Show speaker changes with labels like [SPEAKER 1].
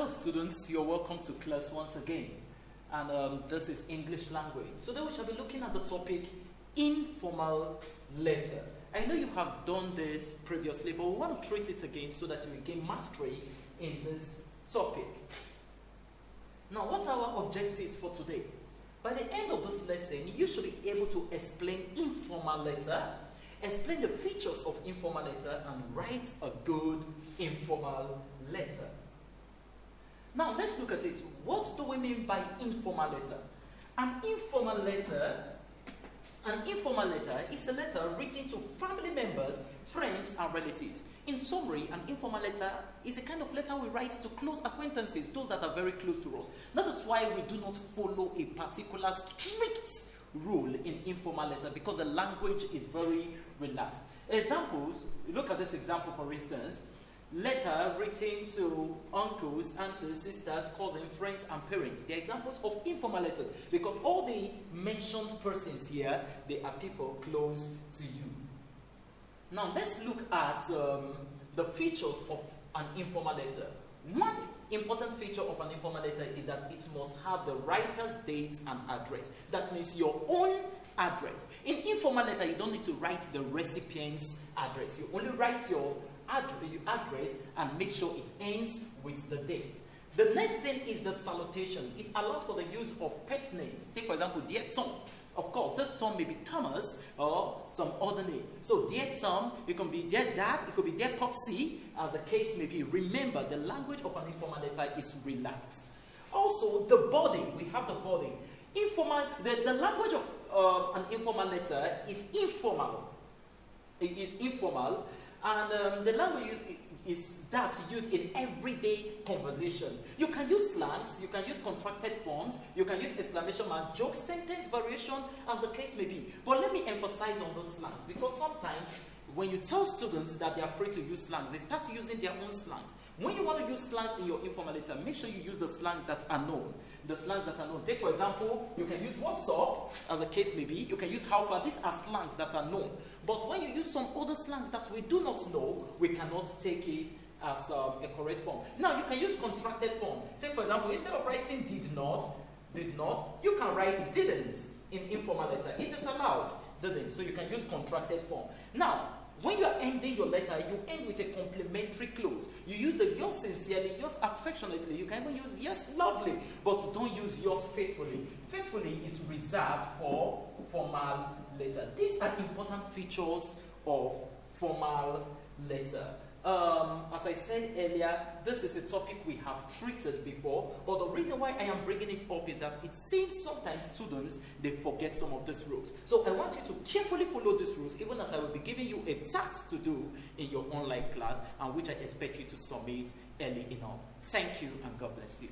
[SPEAKER 1] Hello students, you're welcome to class once again, and this is English language. Today we shall be looking at the topic informal letter. I know you have done this previously, but we want to treat it again so that you gain mastery in this topic. Now, what are our objectives for today? By the end of this lesson, you should be able to explain informal letter, explain the features of informal letter, and write a good informal letter. Now, let's look at it. What do we mean by informal letter? An informal letter is a letter written to family members, friends, and relatives. In summary, an informal letter is a kind of letter we write to close acquaintances, those that are very close to us. That is why we do not follow a particular strict rule in informal letter, because the language is very relaxed. Examples, look at this example for instance. Letter written to uncles, aunts, sisters, cousins, friends, and parents. They are examples of informal letters because all the mentioned persons here, they are people close to you. Now let's look at the features of an informal letter. One important feature of an informal letter is that it must have the writer's date and address. That means your own address. In informal letter, you don't need to write the recipient's address. You only write your address and make sure it ends with the date. The next thing is the salutation. It allows for the use of pet names. Take for example, dear Tom. Of course, this Tom may be Thomas or some other name. So dear Tom, it can be dear Dad, it could be dear Popsy, as the case may be. Remember, the language of an informal letter is relaxed. Also, the body. We have the body. The language of an informal letter is informal. It is informal. And the language is that used in everyday conversation. You can use slangs, you can use contracted forms, you can use exclamation mark, joke, sentence variation, as the case may be. But let me emphasize on those slangs, because sometimes when you tell students that they are free to use slangs, they start using their own slangs. When you want to use slangs in your informal letter, make sure you use the slangs that are known. The slangs that are known. Take for example, you can use what's up, as the case may be. You can use how far. These are slangs that are known. But when you use some other slangs that we do not know, we cannot take it as a correct form. Now, you can use contracted form. Take for example, instead of writing did not, you can write didn't in informal letter. It is allowed, didn't. So you can use contracted form. Now, when you are ending your letter, you end with a complimentary close. You use the yours sincerely, yours affectionately. You can even use yes lovely, but don't use yours faithfully. Faithfully is reserved for formal letter. These are important features of formal letter. As I said earlier, this is a topic we have treated before, but the reason why I am bringing it up is that it seems sometimes students, they forget some of these rules. So I want you to carefully follow these rules, even as I will be giving you a task to do in your online class, and which I expect you to submit early enough. Thank you, and God bless you.